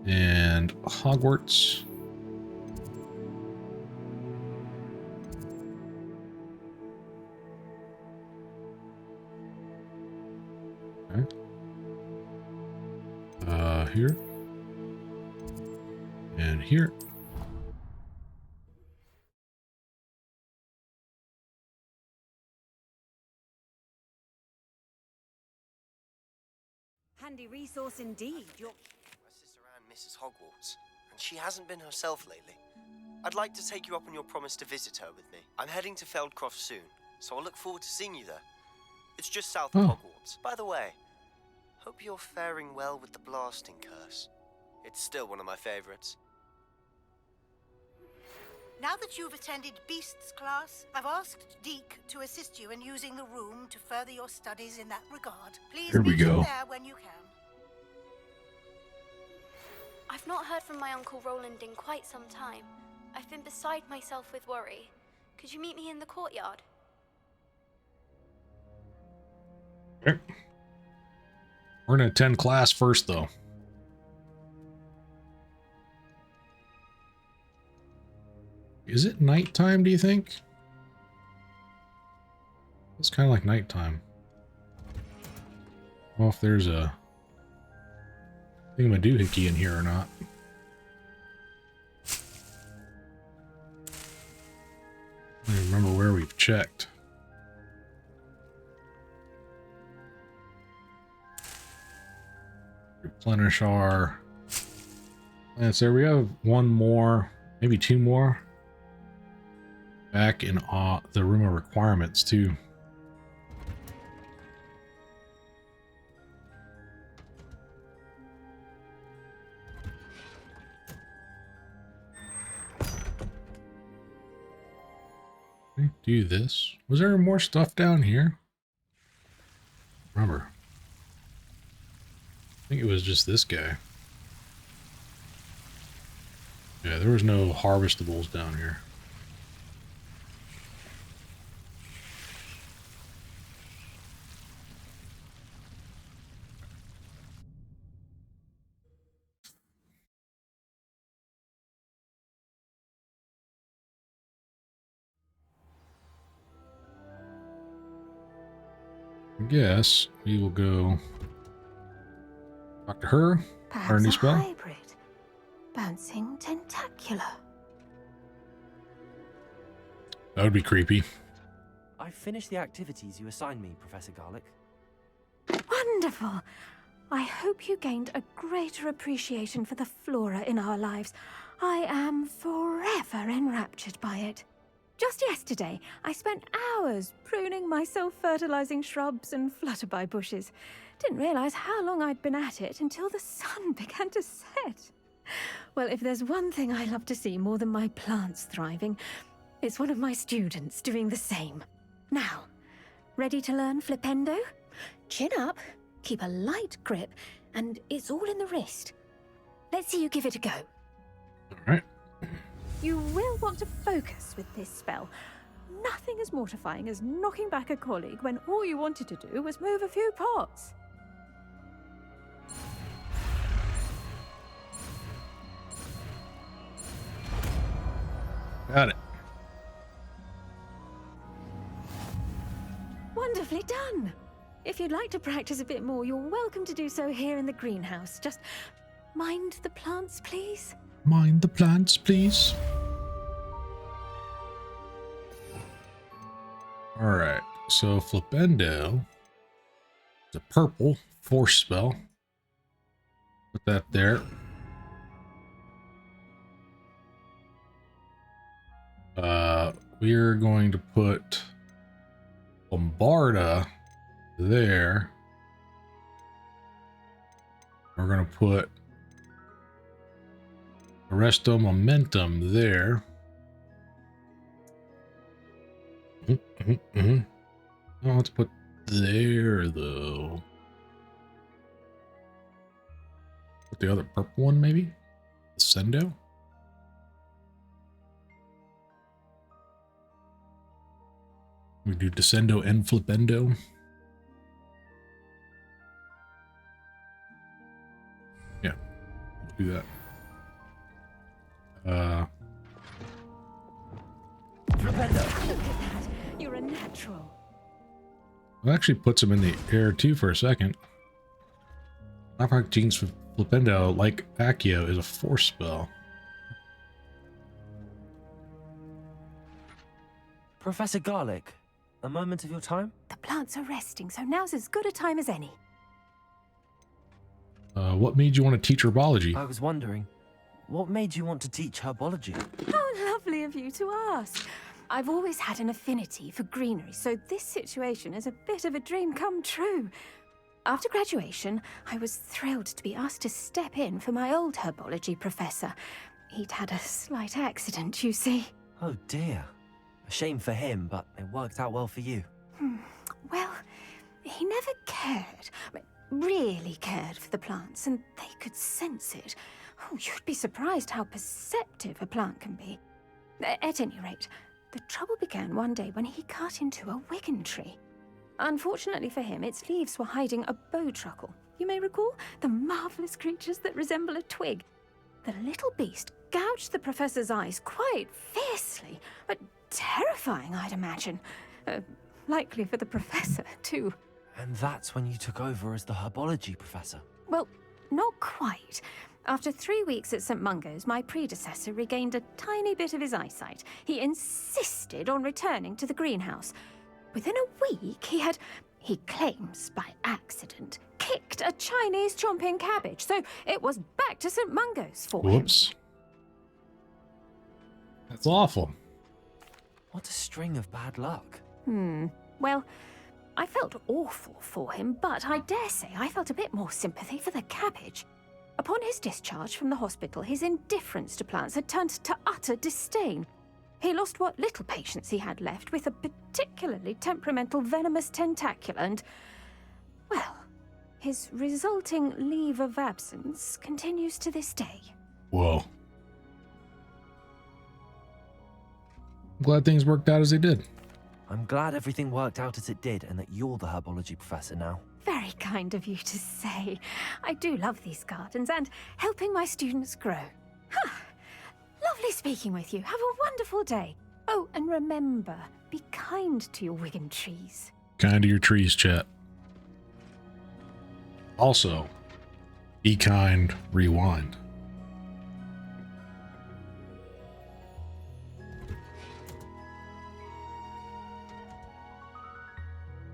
And Hogwarts. Okay. Here. And here. Handy resource indeed. My sister Anne misses Hogwarts, and she hasn't been herself lately. I'd like to take you up on your promise to visit her with me. I'm heading to Feldcroft soon, so I'll look forward to seeing you there. It's just south of Hogwarts. By the way, hope you're faring well with the blasting curse. It's still one of my favorites. Now that you've attended Beasts class, I've asked Deke to assist you in using the room to further your studies in that regard. Please Here we meet him go. there when you can. I've not heard from my Uncle Roland in quite some time. I've been beside myself with worry. Could you meet me in the courtyard? Okay. We're going to attend class first, though. Is it nighttime, do you think? It's kind of like nighttime. I don't know if there's a thingamadoohickey in here or not. I don't remember where we've checked. Replenish our plants there. We have one more, maybe two more. Back in the room of requirements, too. Do this. Was there more stuff down here? Remember. I think it was just this guy. Yeah, there was no harvestables down here. I guess we will go talk to her. Perhaps Our new a spell. hybrid. Bouncing tentacular. That would be creepy. I finished the activities you assigned me, Professor Garlick. Wonderful. I hope you gained a greater appreciation for the flora in our lives. I am forever enraptured by it. Just yesterday, I spent hours pruning my self-fertilizing shrubs and flutterby bushes. Didn't realize how long I'd been at it until the sun began to set. Well, if there's one thing I love to see more than my plants thriving, it's one of my students doing the same. Now, ready to learn Flipendo? Chin up, keep a light grip, and it's all in the wrist. Let's see you give it a go. All right. You will want to focus with this spell. Nothing as mortifying as knocking back a colleague when all you wanted to do was move a few pots. Got it. Wonderfully done. If you'd like to practice a bit more, you're welcome to do so here in the greenhouse. Just mind the plants, please. Mind the plants, please. All right. So Flipendo is a purple force spell. Put that there. We're going to put Bombarda there. We're going to put Arresto Momentum there. Oh, let's put there, though. Put the other purple one, maybe? Sendo? We do Descendo and Flipendo. Yeah, do that. Flipendo! Look at that. You're a natural. It actually puts him in the air too for a second. Knockback Genes for Flipendo, like Accio, is a force spell. Professor Garlic, a moment of your time? The plants are resting, so now's as good a time as any. What made you want to teach herbology? I was wondering, what made you want to teach herbology? How lovely of you to ask. I've always had an affinity for greenery, so this situation is a bit of a dream come true. After graduation, I was thrilled to be asked to step in for my old herbology professor. He'd had a slight accident, you see. Oh dear. A shame for him, but it worked out well for you. Well, he never cared, really cared for the plants, and they could sense it. Oh, you'd be surprised how perceptive a plant can be. At any rate, the trouble began one day when he cut into a wigan tree. Unfortunately for him, its leaves were hiding a bowtruckle. You may recall the marvelous creatures that resemble a twig. The little beast gouged the professor's eyes quite fiercely, but terrifying, I'd imagine. Likely for the professor, too. And that's when you took over as the herbology professor. Well, not quite. After 3 weeks at St. Mungo's, my predecessor regained a tiny bit of his eyesight. He insisted on returning to the greenhouse. Within a week, he claims by accident, kicked a Chinese chomping cabbage, so it was back to St. Mungo's for him. Whoops. That's awful. What a string of bad luck. Well, I felt awful for him, but I dare say I felt a bit more sympathy for the cabbage. Upon his discharge from the hospital, his indifference to plants had turned to utter disdain. He lost what little patience he had left with a particularly temperamental venomous tentacula and, well, his resulting leave of absence continues to this day. Whoa. I'm glad things worked out as they did. I'm glad everything worked out as it did and that you're the herbology professor now. Very kind of you to say. I do love these gardens and helping my students grow. Lovely speaking with you. Have a wonderful day. Oh, and remember, be kind to your wigan trees. Kind to your trees, chat. Also, be kind, rewind.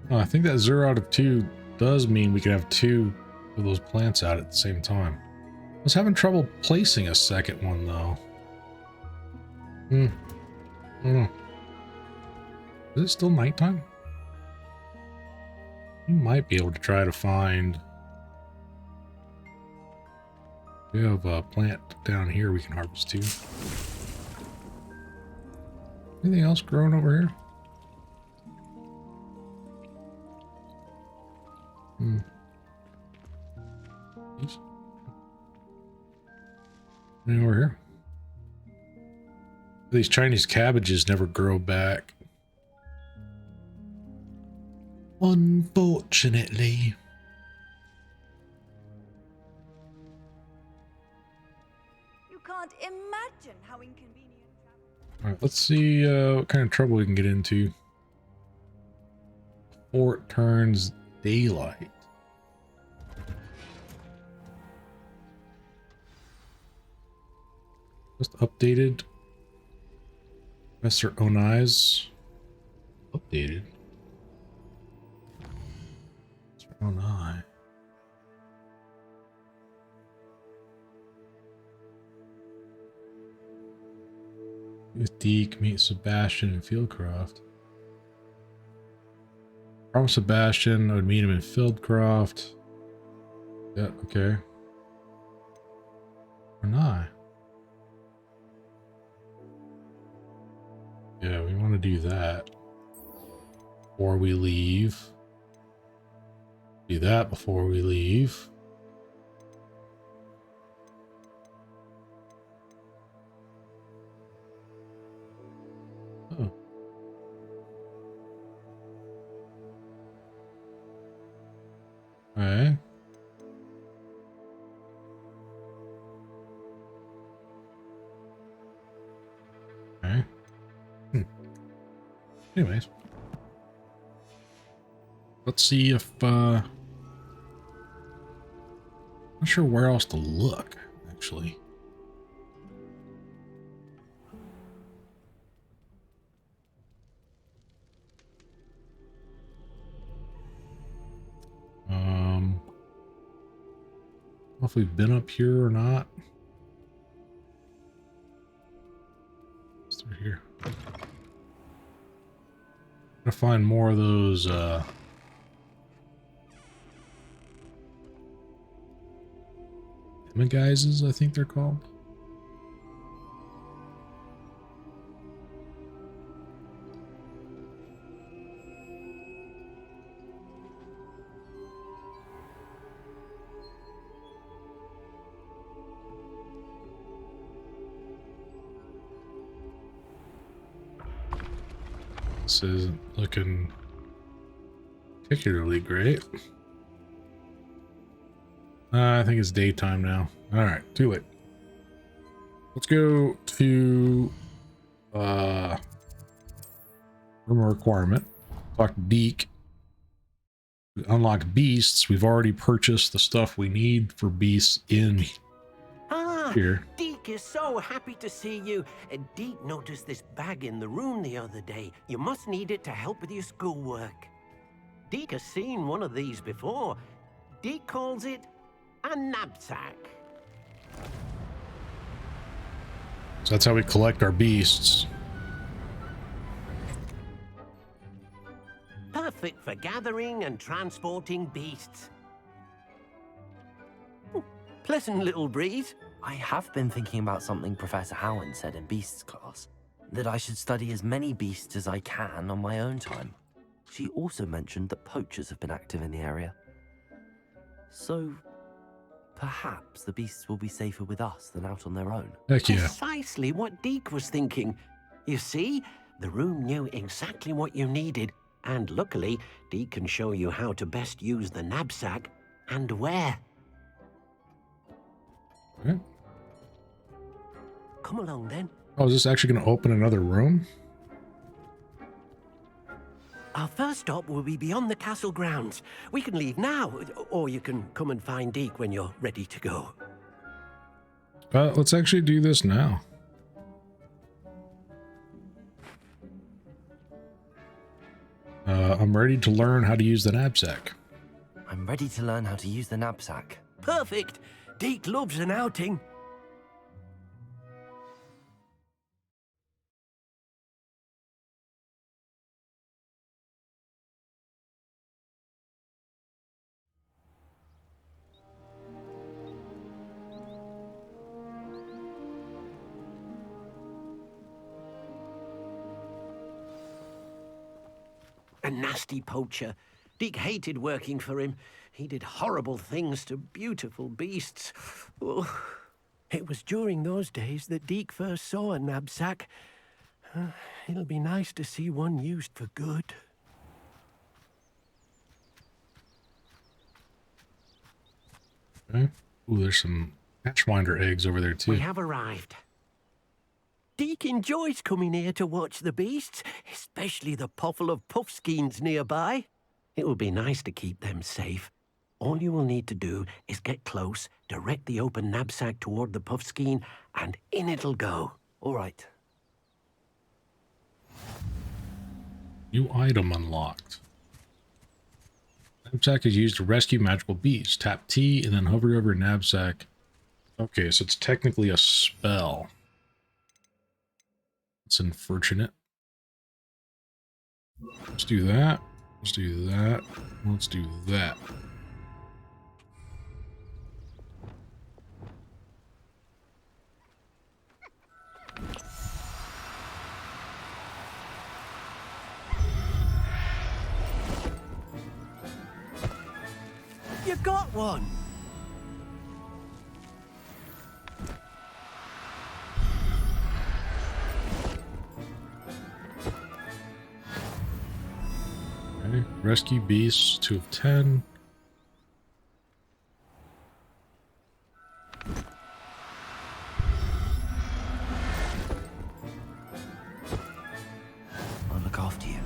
Oh, I think that 0 out of 2 does mean we can have 2 of those plants out at the same time. I was having trouble placing a second one, though. I don't know. Is it still nighttime? You might be able to try to find... We have a plant down here we can harvest too. Anything else growing over here? Anything over here? These Chinese cabbages never grow back. Unfortunately. You can't imagine how inconvenient Alright, let's see what kind of trouble we can get into before it turns daylight. Just updated. Professor Onai's updated. Professor Onai. With Deke, meet Sebastian and Fieldcroft. From Sebastian, I would meet him in Fieldcroft. Yeah, okay. Or not. Yeah, we want to do that before we leave. Do that before we leave. Oh. Alright. Anyways. Let's see if, not sure where else to look, actually. I don't know if we've been up here or not. It's through here. Gotta find more of those, guises, I think they're called. This isn't looking particularly great. I think it's daytime now. All right, too late. Let's go to room of requirement. Talk to Deke. We unlock beasts. We've already purchased the stuff we need for beasts in here. Deke is so happy to see you. Deke noticed this bag in the room the other day. You must need it to help with your schoolwork. Deke has seen one of these before. Deke calls it a knapsack. So that's how we collect our beasts. Perfect for gathering and transporting beasts. Pleasant little breeze. I have been thinking about something Professor Howland said in Beasts class, that I should study as many beasts as I can on my own time. She also mentioned that poachers have been active in the area. So, perhaps the beasts will be safer with us than out on their own. Heck yeah. Precisely what Deke was thinking. You see, the room knew exactly what you needed, and luckily, Deke can show you how to best use the knapsack and where. Okay. Come along then. Oh, is this actually going to open another room? Our first stop will be beyond the castle grounds. We can leave now, or you can come and find Deke when you're ready to go. Let's actually do this now. I'm ready to learn how to use the knapsack. I'm ready to learn how to use the knapsack. Perfect. Deke loves an outing. A nasty poacher. Deke hated working for him. He did horrible things to beautiful beasts. Oh, it was during those days that Deke first saw a knapsack. It'll be nice to see one used for good. Okay. Ooh, there's some hatchwinder eggs over there too. We have arrived. Deke enjoys coming here to watch the beasts, especially the poffle of puffskeins nearby. It will be nice to keep them safe. All you will need to do is get close, direct the open knapsack toward the puffskein, and in it'll go. All right. New item unlocked. Knapsack is used to rescue magical beasts. Tap T and then hover over knapsack. Okay, so it's technically a spell. It's unfortunate. Let's do that. Let's do that. Let's do that. You got one! Okay. Rescue beasts, 2 of 10. I'll look after you.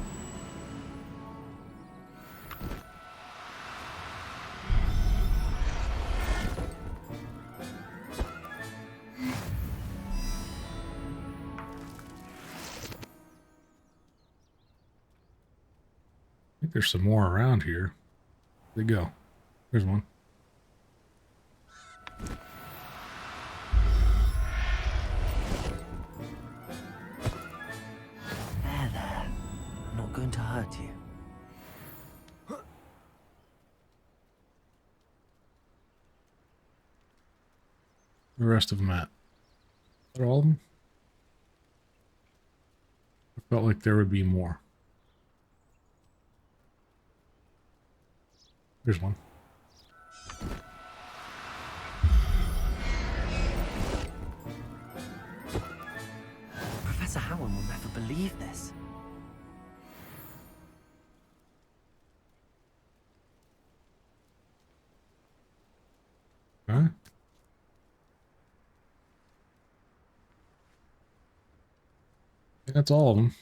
think there's some more around here. Where'd they go? There's one. There. I'm not going to hurt you. The rest of them at? Is that all of them? I felt like there would be more. There's one. Professor Howard will never believe this. Huh? I think that's all of them.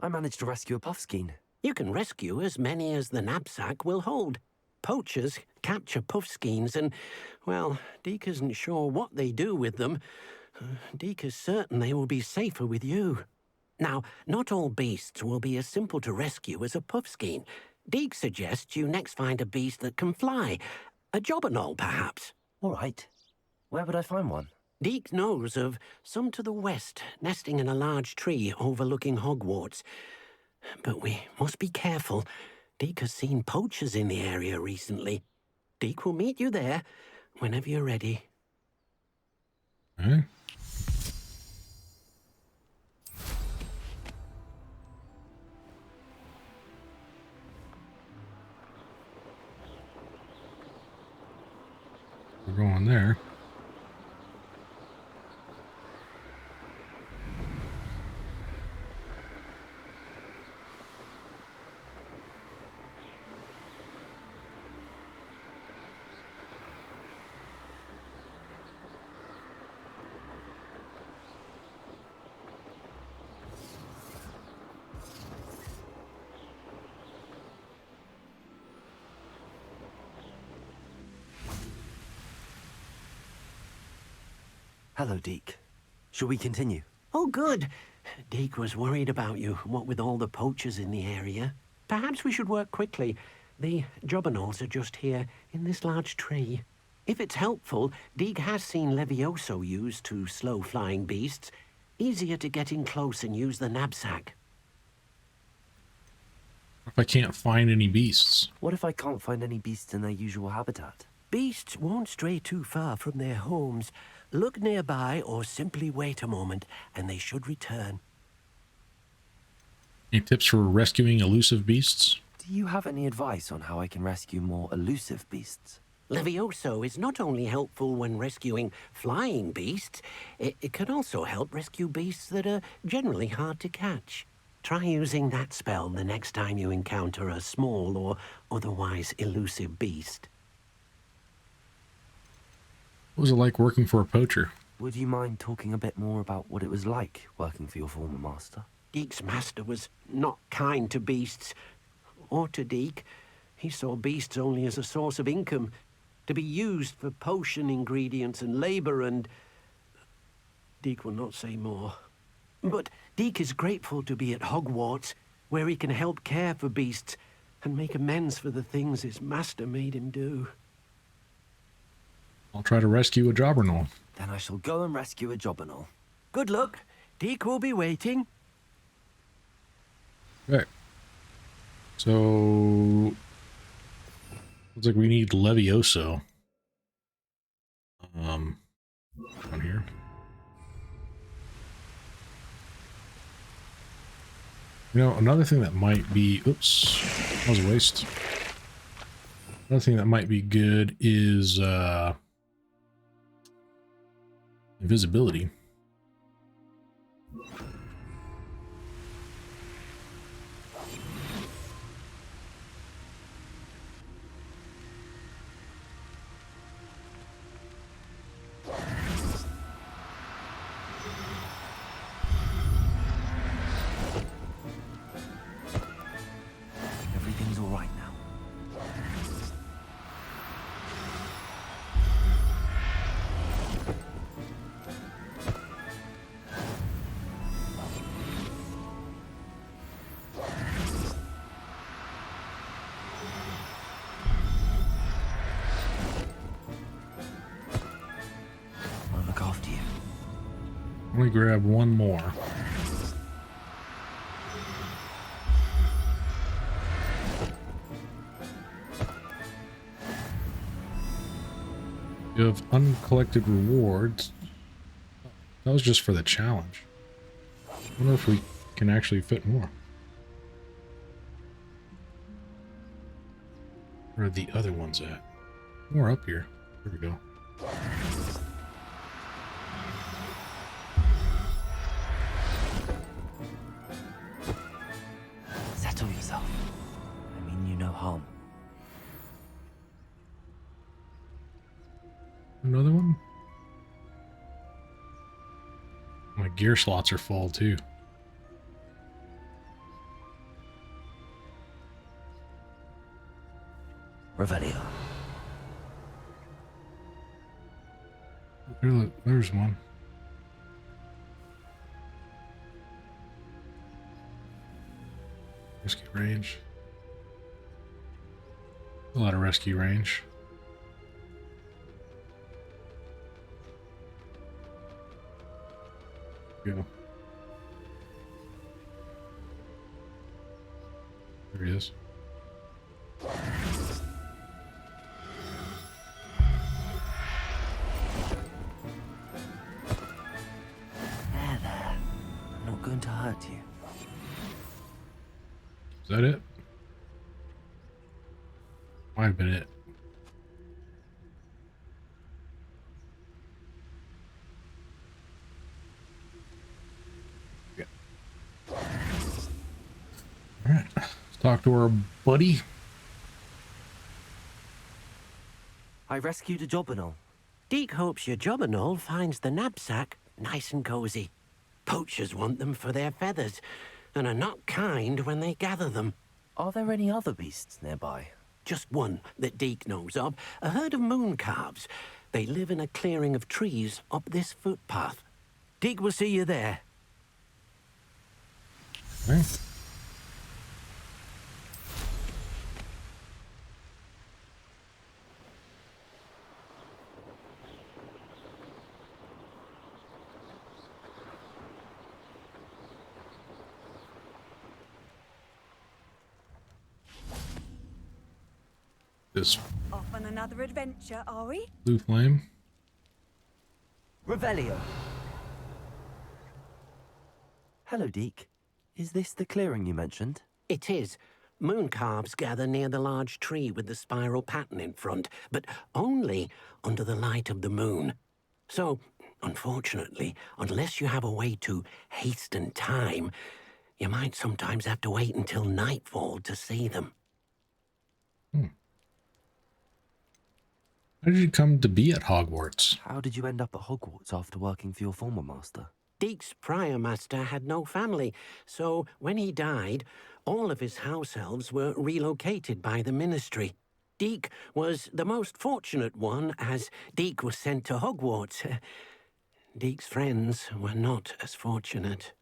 I managed to rescue a puffskein. You can rescue as many as the knapsack will hold. Poachers capture puffskeins and, well, Deke isn't sure what they do with them. Deke is certain they will be safer with you. Now, not all beasts will be as simple to rescue as a puffskein. Deke suggests you next find a beast that can fly. A jobberknoll, perhaps. All right. Where would I find one? Deke knows of some to the west, nesting in a large tree overlooking Hogwarts. But we must be careful. Deke has seen poachers in the area recently. Deke will meet you there whenever you're ready. Okay. We're going there. Hello, Deke. Shall we continue? Oh, good. Deke was worried about you, what with all the poachers in the area. Perhaps we should work quickly. The jobberknolls are just here, in this large tree. If it's helpful, Deke has seen Levioso used to slow flying beasts. Easier to get in close and use the knapsack. If I can't find any beasts. What if I can't find any beasts in their usual habitat? Beasts won't stray too far from their homes. Look nearby or simply wait a moment, and they should return. Any tips for rescuing elusive beasts? Do you have any advice on how I can rescue more elusive beasts? Levioso is not only helpful when rescuing flying beasts, it can also help rescue beasts that are generally hard to catch. Try using that spell the next time you encounter a small or otherwise elusive beast. What was it like working for a poacher? Would you mind talking a bit more about what it was like working for your former master? Deke's master was not kind to beasts, or to Deke. He saw beasts only as a source of income, to be used for potion ingredients and labor, and Deke will not say more. But Deke is grateful to be at Hogwarts, where he can help care for beasts and make amends for the things his master made him do. I'll try to rescue a jobberknoll. Then I shall go and rescue a jobberknoll. Good luck. Deke will be waiting. Okay. So looks like we need Levioso. On here. You know, another thing that might be, oops, that was a waste. Another thing that might be good is invisibility. Everything's all right now. Let me grab one more. You have uncollected rewards. That was just for the challenge. I wonder if we can actually fit more. Where are the other ones at? More up here. There we go. Settle yourself. I mean you no harm. Another one? My gear slots are full too. Revelio. There's one. Rescue range. A lot of rescue range. Go. There he is. There. I'm not going to hurt you. Is that it? Might have been it. Yeah. Alright. Let's talk to our buddy. I rescued a Jobberknoll. Deke hopes your Jobberknoll finds the knapsack nice and cozy. Poachers want them for their feathers, and are not kind when they gather them. Are there any other beasts nearby? Just one that Deke knows of, a herd of moon calves. They live in a clearing of trees up this footpath. Deke will see you there. Okay. This Off on another adventure, are we? blue flame. Revelio. Hello, Deke. Is this the clearing you mentioned? It is. Moon calves gather near the large tree with the spiral pattern in front, but only under the light of the moon. So, unfortunately, unless you have a way to hasten time, you might sometimes have to wait until nightfall to see them. How did you come to be at Hogwarts? How did you end up at Hogwarts after working for your former master? Deke's prior master had no family, so when he died, all of his house elves were relocated by the ministry. Deke was the most fortunate one, as Deke was sent to Hogwarts. Deke's friends were not as fortunate.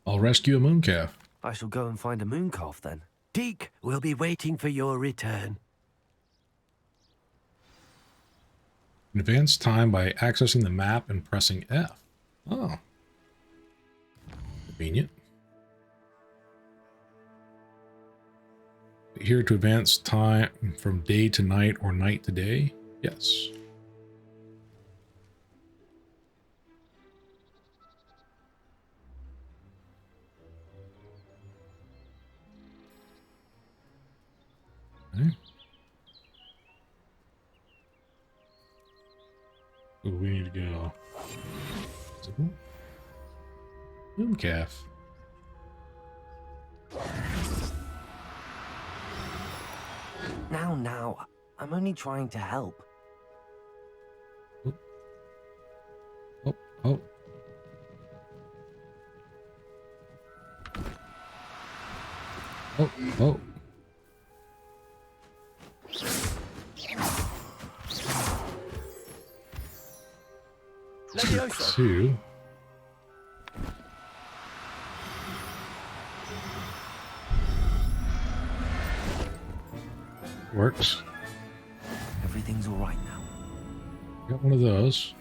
I'll rescue a mooncalf. I shall go and find a mooncalf then. Deke will be waiting for your return. Advance time by accessing the map and pressing F. Oh. Convenient. Here to advance time from day to night or night to day? Yes. Okay. Ooh, we need to go. Mooncalf. Now. I'm only trying to help. Oh. Oh. Two. Works. Everything's all right now. Got one of those.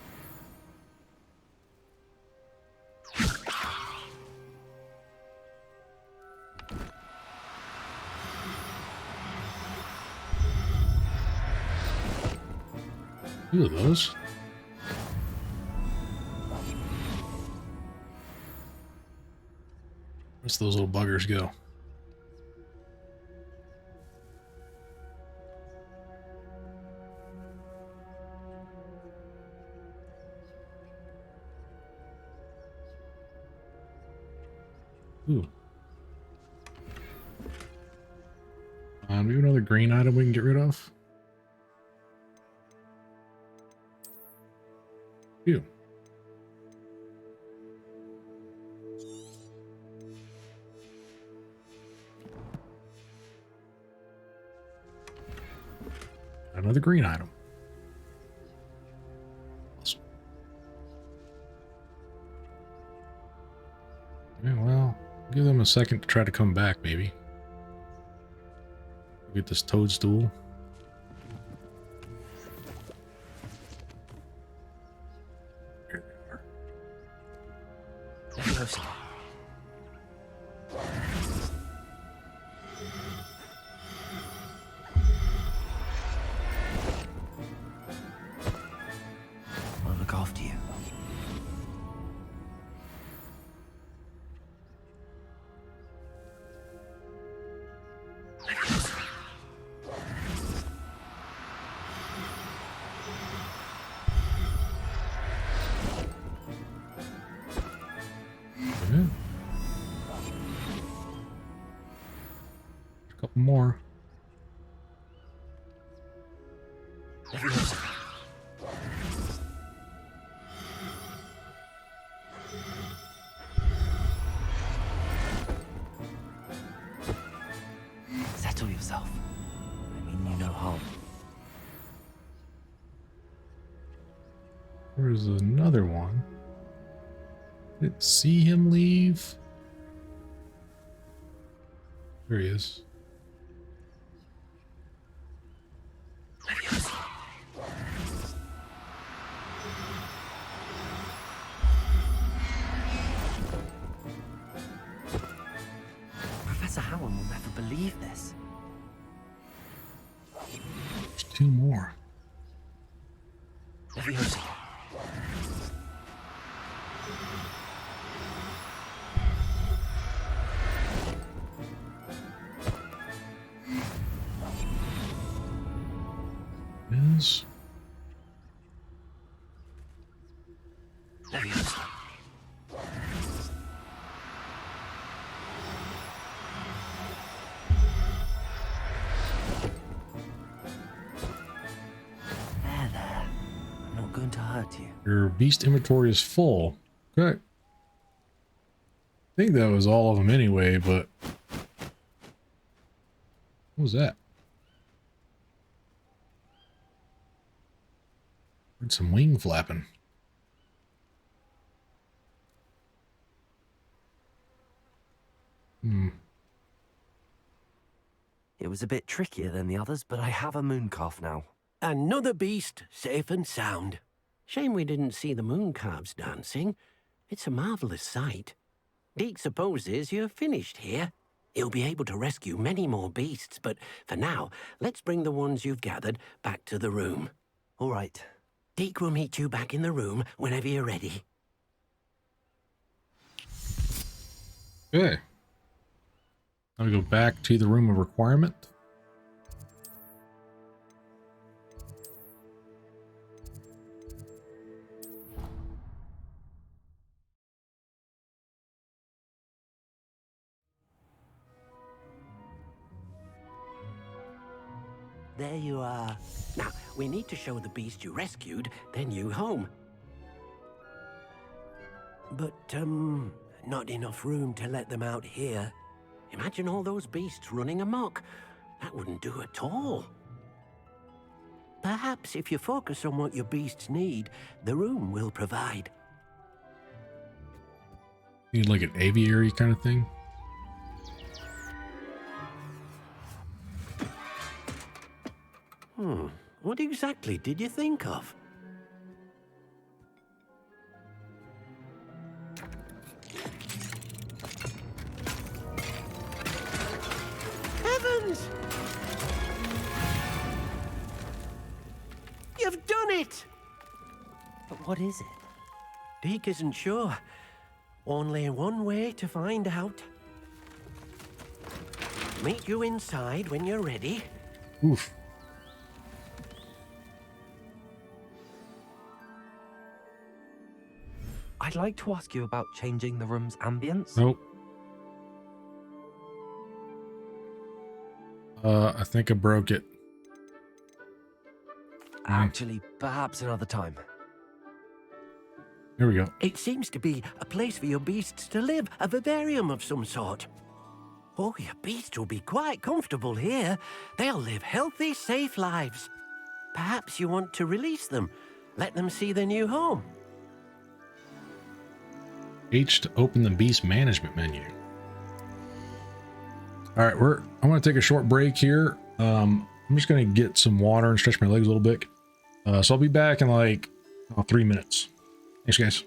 Two of those. Where's those little buggers go? Ooh. Do we have another green item we can get rid of? Phew. Another green item. Awesome. Yeah, well, give them a second to try to come back, maybe. Get this toadstool. Here they are. I'll look after you. Yeah. A couple more. Settle yourself. I mean you no harm. There's another one. Didn't see him leave. There he is. Professor Howard will never believe this. There's two more. Is There. I'm not going to hurt you. your beast inventory is full. Okay. I think that was all of them anyway, but what was that? Heard some wing flapping. It was a bit trickier than the others, but I have a moon calf now. Another beast, safe and sound. Shame we didn't see the moon calves dancing. It's a marvelous sight. Deke supposes you're finished here. He'll be able to rescue many more beasts, but for now, let's bring the ones you've gathered back to the room. All right. Deke will meet you back in the room whenever you're ready. Okay. Now we go back to the room of requirement. There you are. Now, we need to show the beast you rescued, then you home. But, not enough room to let them out here. Imagine all those beasts running amok. That wouldn't do at all. Perhaps if you focus on what your beasts need, the room will provide. Need like an aviary kind of thing. What exactly did you think of? Heavens! You've done it! But what is it? Deke isn't sure. Only one way to find out. Meet you inside when you're ready. Oof. I'd like to ask you about changing the room's ambience. Nope. I think I broke it. Actually, perhaps another time. Here we go. It seems to be a place for your beasts to live, a vivarium of some sort. Oh, your beasts will be quite comfortable here. They'll live healthy, safe lives. Perhaps you want to release them, let them see their new home. H to open the beast management menu. All right, I'm going to take a short break here. I'm just going to get some water and stretch my legs a little bit. So I'll be back in like 3 minutes. Thanks, guys.